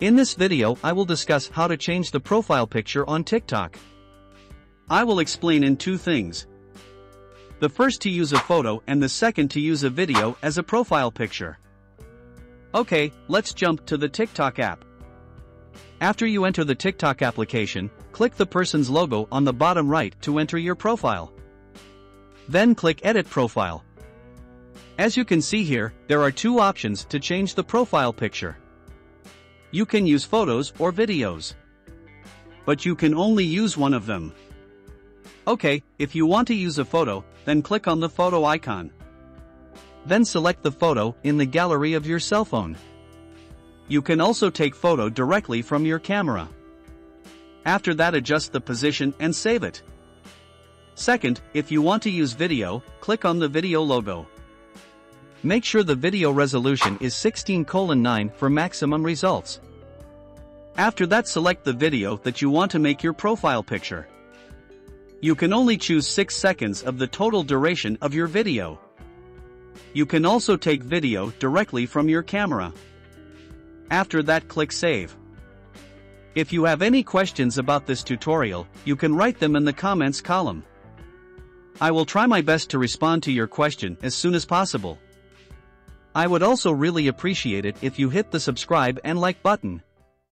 In this video I will discuss how to change the profile picture on TikTok. I will explain in two things. The first to use a photo and the second to use a video as a profile picture. Okay, let's jump to the TikTok app. After you enter the TikTok application, click the person's logo on the bottom right to enter your profile. Then click Edit Profile. As you can see here, there are two options to change the profile picture. You can use photos or videos. But you can only use one of them. Okay, if you want to use a photo, then click on the photo icon. Then select the photo in the gallery of your cell phone. You can also take photo directly from your camera. After that, adjust the position and save it. Second, if you want to use video, click on the video logo. Make sure the video resolution is 16:9 for maximum results. After that, select the video that you want to make your profile picture. You can only choose 6 seconds of the total duration of your video. You can also take video directly from your camera. After that, click Save. If you have any questions about this tutorial, you can write them in the comments column. I will try my best to respond to your question as soon as possible. I would also really appreciate it if you hit the subscribe and like button.